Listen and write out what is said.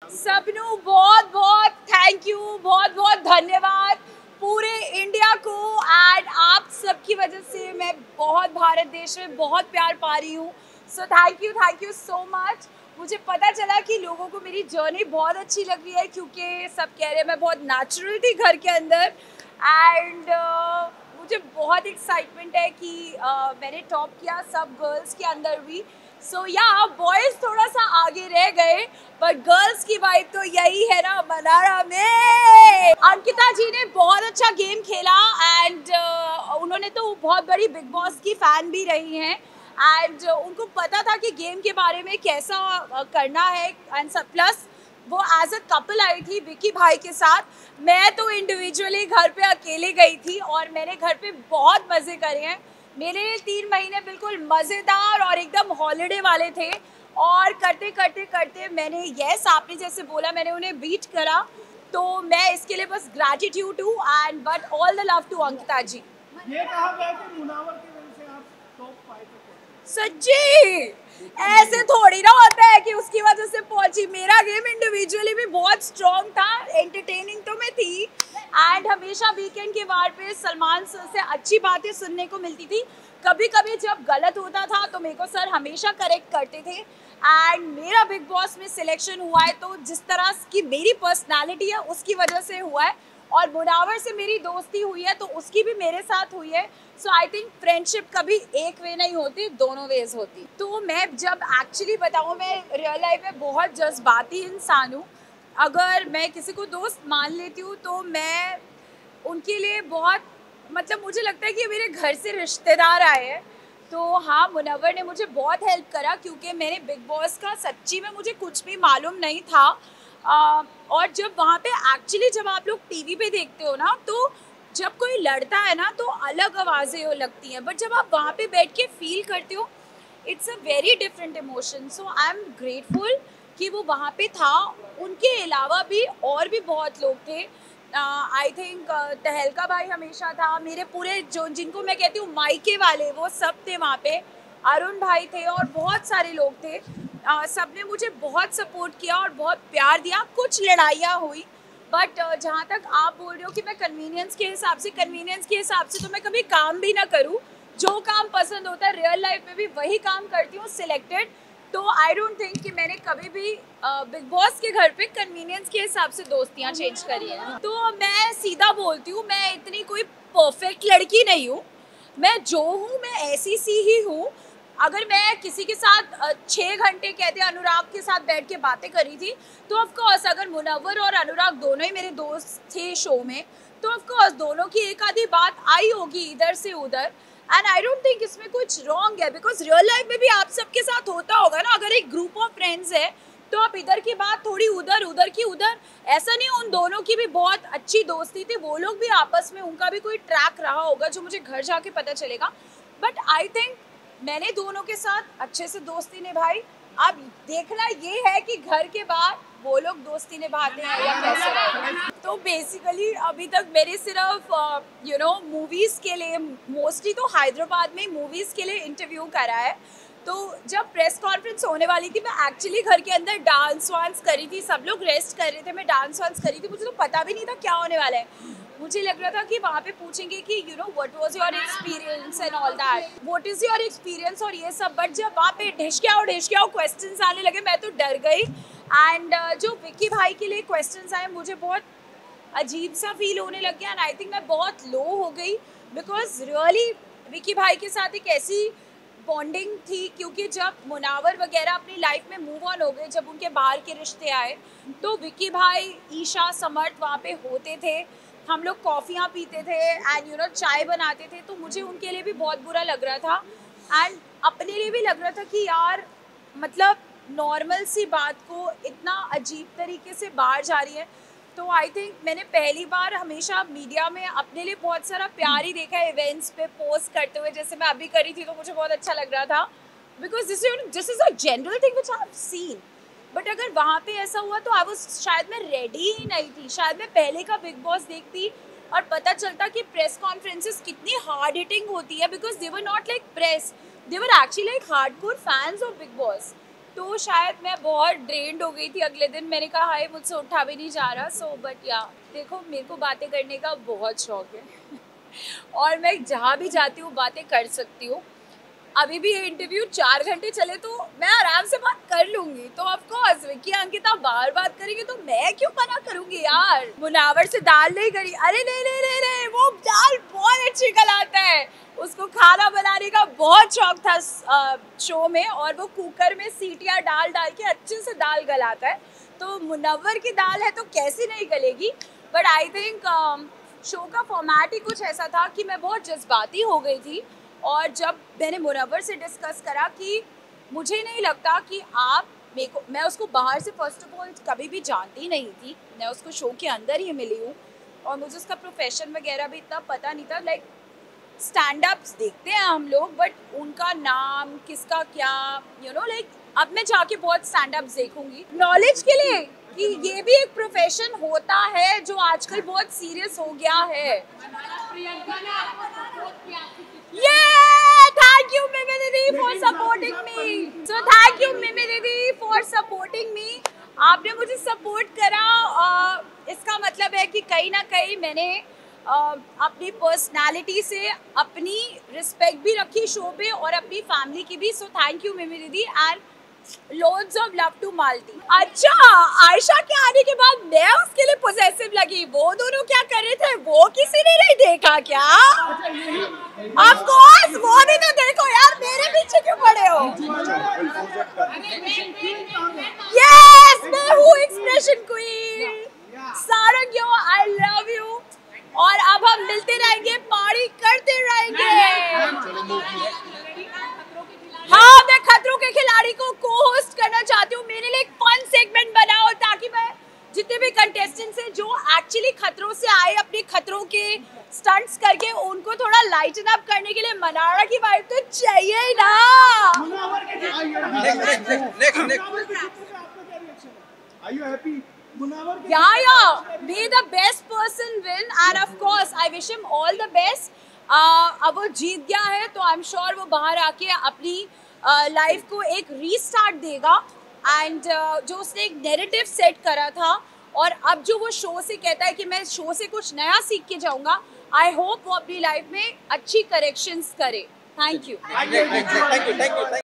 सबनू बहुत बहुत thank you, बहुत बहुत धन्यवाद पूरे इंडिया को। एंड आप सबकी वजह से मैं बहुत भारत देश में बहुत प्यार पा रही हूँ। So thank you so much. मुझे पता चला कि लोगों को मेरी जर्नी बहुत अच्छी लग रही है, क्योंकि सब कह रहे हैं मैं बहुत नेचुरल थी घर के अंदर। एंड मुझे बहुत एक्साइटमेंट है कि मैंने टॉप किया सब गर्ल्स के अंदर भी। सो या बॉयज थोड़ा सा आगे रह गए, बट गर्ल्स की वाइब तो यही है ना मनारा में। अंकिता जी ने बहुत अच्छा गेम खेला एंड उन्होंने तो बहुत बड़ी बिग बॉस की फैन भी रही हैं। एंड उनको पता था कि गेम के बारे में कैसा करना है। एंड प्लस वो एज अ कपल आई थी विकी भाई के साथ। मैं तो इंडिविजुअली घर पे अकेले गई थी और मैंने घर पे बहुत मज़े करे हैं। मेरे 3 महीने बिल्कुल मज़ेदार और एकदम हॉलीडे वाले थे। और करते करते करते मैंने यस आपने जैसे बोला मैंने उन्हें बीट करा। तो मैं इसके लिए बस ग्रैटिट्यूड हूँ and but all the love to Ankita ji. ये कहा गया कि मुनावर की वजह से आप टॉप 5 पे पहुंचे। सच्ची ऐसे थोड़ी ना होता है कि उसकी वजह से पहुंची। मेरा गेम इंडिविजुअली भी बहुत स्ट्रॉन्ग था, एंटरटेनिंग तो मैं थी। एंड हमेशा वीकेंड के वार पे सलमान सर से अच्छी बातें सुनने को मिलती थी। कभी कभी जब गलत होता था तो मेरे को सर हमेशा करेक्ट करते थे। एंड मेरा बिग बॉस में सिलेक्शन हुआ है तो जिस तरह की मेरी पर्सनालिटी है उसकी वजह से हुआ है। और मुनावर से मेरी दोस्ती हुई है तो उसकी भी मेरे साथ हुई है। सो आई थिंक फ्रेंडशिप कभी एक वे नहीं होती, दोनों वेज होती। तो मैं जब एक्चुअली बताऊँ, मैं रियल लाइफ में बहुत जज्बाती इंसान हूँ। अगर मैं किसी को दोस्त मान लेती हूँ तो मैं उनके लिए बहुत मतलब मुझे लगता है कि मेरे घर से रिश्तेदार आए हैं। तो हाँ, मुनव्वर ने मुझे बहुत हेल्प करा क्योंकि मैंने बिग बॉस का सच्ची में मुझे कुछ भी मालूम नहीं था। और जब वहाँ पे एक्चुअली जब आप लोग टीवी पे देखते हो ना, तो जब कोई लड़ता है ना तो अलग आवाज़ें लगती हैं, बट जब आप वहाँ पे बैठ के फील करते हो it's a very different emotion. So I am grateful कि वो वहाँ पे था। उनके अलावा भी और भी बहुत लोग थे। आई थिंक तहलका भाई हमेशा था। मेरे पूरे जो जिनको मैं कहती हूँ मायके वाले वो सब थे वहाँ पे। अरुण भाई थे और बहुत सारे लोग थे। सब ने मुझे बहुत सपोर्ट किया और बहुत प्यार दिया। कुछ लड़ाइयाँ हुई, बट जहाँ तक आप बोल रहे हो कि मैं कन्वीनियंस के हिसाब से तो मैं कभी काम भी ना करूँ। जो काम पसंद होता है रियल लाइफ में भी वही काम करती हूँ सिलेक्टेड। तो आई डोंट थिंक कि मैंने कभी भी बिग बॉस के घर पे कन्वीनियंस के हिसाब से दोस्तियाँ चेंज करी हैं। तो मैं सीधा बोलती हूँ, मैं इतनी कोई परफेक्ट लड़की नहीं हूँ। मैं जो हूँ मैं ऐसी सी ही हूँ। अगर मैं किसी के साथ 6 घंटे कहते अनुराग के साथ बैठ के बातें करी थी, तो ऑफकोर्स अगर मुनव्वर और अनुराग दोनों ही मेरे दोस्त थे शो में, तो ऑफकोर्स दोनों की एक आधी बात आई होगी इधर से उधर। एंड आई डोंट थिंक इसमें कुछ रॉन्ग है, बिकॉज रियल लाइफ में भी आप सबके साथ होता होगा ना। अगर एक ग्रुप ऑफ फ्रेंड्स है तो आप इधर की बात थोड़ी उधर, उधर की उधर। ऐसा नहीं, उन दोनों की भी बहुत अच्छी दोस्ती थी। वो लोग भी आपस में उनका भी कोई ट्रैक रहा होगा जो मुझे घर जाके पता चलेगा। बट आई थिंक मैंने दोनों के साथ अच्छे से दोस्ती निभाई। अब देखना ये है कि घर के बाहर वो लोग दोस्ती निभाते हैं या कैसे रहते हैं। तो बेसिकली अभी तक मेरे सिर्फ मूवीज़ के लिए, मोस्टली तो हैदराबाद में मूवीज़ के लिए इंटरव्यू करा है। तो जब प्रेस कॉन्फ्रेंस होने वाली थी, मैं एक्चुअली घर के अंदर डांस वांस करी थी। सब लोग रेस्ट कर रहे थे, मैं डांस वांस करी थी। मुझे तो पता भी नहीं था क्या होने वाला है। मुझे लग रहा था कि वहाँ पे पूछेंगे कि what was your experience and all that, what is your experience और ये सब। बट जब वहाँ पे ढिशक्याओ क्वेश्चंस आने लगे, मैं तो डर गई। एंड जो विक्की भाई के लिए क्वेश्चंस आए, मुझे बहुत अजीब सा फील होने लग गया। एंड आई थिंक मैं बहुत लो हो गई, बिकॉज रियली विक्की भाई के साथ एक ऐसी बॉन्डिंग थी। क्योंकि जब मुनावर वगैरह अपनी लाइफ में मूव ऑन हो गए, जब उनके बाहर के रिश्ते आए, तो विक्की भाई, ईशा, समर्थ वहाँ पे होते थे। हम लोग कॉफ़ियाँ पीते थे एंड चाय बनाते थे। तो मुझे उनके लिए भी बहुत बुरा लग रहा था एंड अपने लिए भी लग रहा था कि यार मतलब नॉर्मल सी बात को इतना अजीब तरीके से बाहर जा रही है। तो आई थिंक मैंने पहली बार हमेशा मीडिया में अपने लिए बहुत सारा प्यार ही देखा है इवेंट्स पे पोस्ट करते हुए, जैसे मैं अभी करी थी। तो मुझे बहुत अच्छा लग रहा था, because this is a general thing which I have seen. But अगर वहाँ पे ऐसा हुआ तो आई वाज, शायद मैं रेडी ही नहीं थी। शायद मैं पहले का बिग बॉस देखती और पता चलता कि प्रेस कॉन्फ्रेंसेस कितनी हार्ड हिटिंग होती है, because they were not like press, they were actually like hardcore fans of big boss. तो शायद मैं बहुत ड्रेन्ड हो गई थी अगले दिन। मैंने कहा हाय मुझसे उठा भी नहीं जा रहा। सो बट या देखो, मेरे को बातें करने का बहुत शौक है और मैं जहाँ भी जाती हूँ बातें कर सकती हूँ। अभी भी ये इंटरव्यू 4 घंटे चले तो मैं आराम से बात कर लूंगी। तो ऑफ कोर्स विक्की अंकिता बार बात करेंगे तो मैं क्यों मना करूंगी यार। मुनावर से दाल नहीं करी, अरे नहीं नहीं नहीं नहीं, वो दाल बहुत अच्छी गलाता है। उसको खाना बनाने का बहुत शौक था शो में, और वो कुकर में सीटियाँ डाल डाल के अच्छे से दाल गलाता है। तो मुनव्वर की दाल है तो कैसी नहीं गलेगी। बट आई थिंक शो का फॉर्मेट ही कुछ ऐसा था कि मैं बहुत जज्बाती हो गई थी। और जब मैंने मुनव्वर से डिस्कस करा कि मुझे नहीं लगता कि आप मेरे को, मैं उसको बाहर से फर्स्ट ऑफ ऑल कभी भी जानती नहीं थी, मैं उसको शो के अंदर ही मिली हूँ और मुझे उसका प्रोफेशन वगैरह भी इतना पता नहीं था। लाइक स्टैंड अप्स देखते हैं हम लोग, बट उनका नाम किसका क्या लाइक अब मैं जाके बहुत स्टैंड अप्स देखूंगी नॉलेज के लिए कि ये भी एक प्रोफेशन होता है जो आजकल बहुत सीरियस हो गया है। Yeah, thank you Mimi Didi for supporting me. So thank you Mimi Didi for supporting me. आपने मुझे सपोर्ट करा, इसका मतलब है कि कहीं ना कहीं मैंने अपनी पर्सनालिटी से अपनी रिस्पेक्ट भी रखी शो पे और अपनी फैमिली की भी। सो थैंक यू मिमी दीदी and loads of love to मालती। अच्छा, आयशा के आने के बाद मैं उसके लिए पोजेसिव लगी। वो दोनों क्या कर रहे थे वो किसी ने नहीं देखा क्या? Of course, वो भी तो देखो यार, मेरे पीछे क्यों पड़े हो? Yes, मैं हूँ expression queen. Sarang yo, I love you। और अब हम मिलते रहेंगे, पार्टी करते रहेंगे। हाँ, मैं खतरों के खिलाड़ी को को-होस्ट करना चाहती हूँ। मेरे लिए एक फन सेगमेंट बनाओ ताकि मैं जितने भी कंटेस्टेंट्स हैं जो एक्चुअली खतरों से आए अपने खतरों के स्टंट्स करके, उनको थोड़ा लाइटन अप करने के लिए मनाड़ा की वाइब तो चाहिए ही ना। Yeah, may the best person win and of course I wish him all the best। अब वो जीत गया है तो आई एम श्योर वो बाहर आके अपनी लाइफ को एक रीस्टार्ट देगा एंड जो उसने एक नैरेटिव सेट करा था और अब जो वो शो से कहता है कि मैं शो से कुछ नया सीख के जाऊंगा, आई होप वो अपनी लाइफ में अच्छी करेक्शंस करे। Thank you.